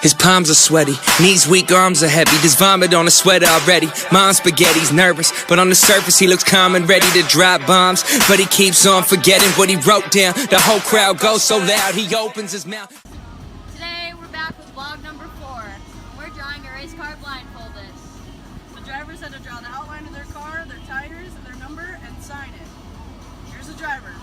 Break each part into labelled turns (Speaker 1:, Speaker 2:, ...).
Speaker 1: His palms are sweaty, knees weak, arms are heavy. There's vomit on his sweater already. Mom's spaghetti's nervous, but on the surface he looks calm and ready to drop bombs. But he keeps on forgetting what he wrote down. The whole crowd goes so loud he opens his mouth.
Speaker 2: Today we're back with vlog number 4. We're drawing a race car blindfolded.
Speaker 3: The drivers had to draw the outline of their car, their tires, their number, and sign it. Here's the drivers.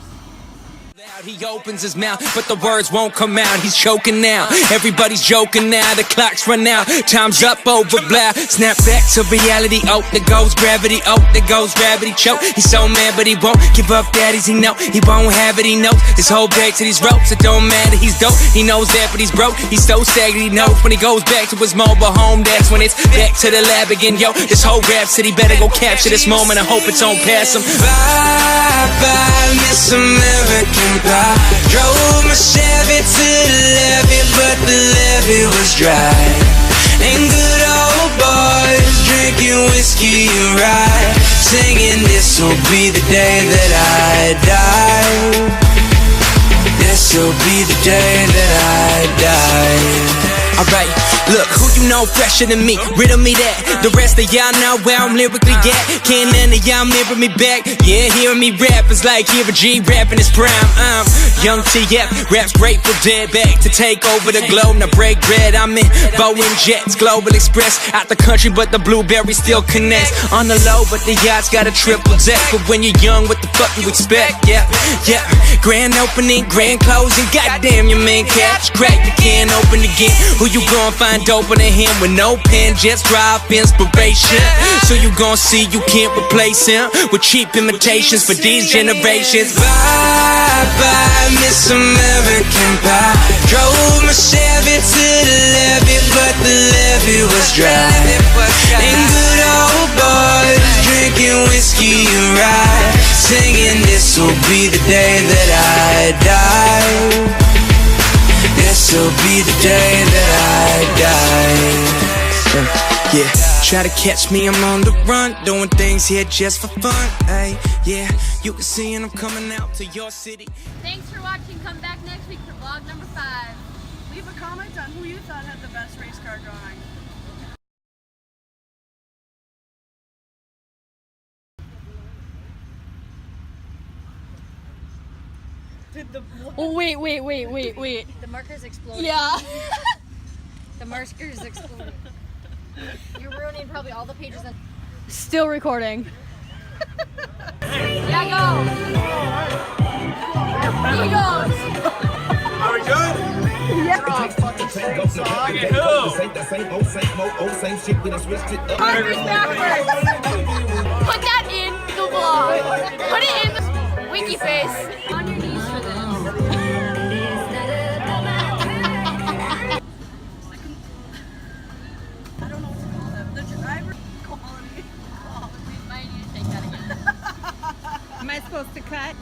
Speaker 1: He opens his mouth, but the words won't come out. He's choking now. Everybody's joking now. The clock's run out. Time's up over blah. Snap back to reality. Oh, there goes gravity. Oh, there goes gravity. Choke. He's so mad, but he won't give up. Daddies, he know he won't have it. He knows his whole back to these ropes. It don't matter. He's dope. He knows that, but he's broke. He's so staggered. He knows when he goes back to his mobile home. That's when it's back to the lab again. Yo, this whole rap city better go capture this moment. I hope it's on past him. Bye bye, Miss American. Drove my Chevy to the levee, but the levee was dry. And good old boys drinking whiskey and rye, singing this'll be the day that I die. This'll be the day that I die. Alright, look, who you know fresher than me? Riddle me that. The rest of y'all know where I'm lyrically at. Can't none of y'all mirror me back. Yeah, hearing me rap is like hearing G rapping his prime. Young TF, raps Grateful Dead, back to take over the globe. Now break bread, I'm in Boeing Jets, Global Express. Out the country, but the blueberry still connects. On the low, but the yacht's got a triple deck. But when you're young, what the fuck you expect? Yeah, yeah. Grand opening, grand closing. Goddamn, your main catch. Crack the can open again. Who you gon' find doper than him with no pen, just drive inspiration? So you gon' see you can't replace him with cheap imitations for these generations. Bye bye, Miss American Pie. Drove my Chevy to the levee, but the levee was dry. And good old boys drinking whiskey and rye, singing this'll be the day that I die. This'll be the day that I die. Yeah, try to catch me, I'm on the run, doing things here just for fun. Hey, yeah, you can see and I'm coming out to your city.
Speaker 2: Thanks for watching. Come back next week for vlog number 5.
Speaker 3: Leave a comment on who you thought had the best race car drawing.
Speaker 4: Oh, wait.
Speaker 2: The marker's exploding.
Speaker 4: Yeah.
Speaker 2: The marker's exploding. You're ruining probably all the pages that...
Speaker 4: Still recording.
Speaker 2: Yeah, go! He goes!
Speaker 5: Are we good?
Speaker 3: Yeah.
Speaker 5: Okay, who?
Speaker 2: Marker's backwards! Put that in the vlog. Put it in the winky face. On your knees for this.
Speaker 3: I don't know what to call them. The driver quality.
Speaker 2: Might need to take that again.
Speaker 4: Am I supposed to cut?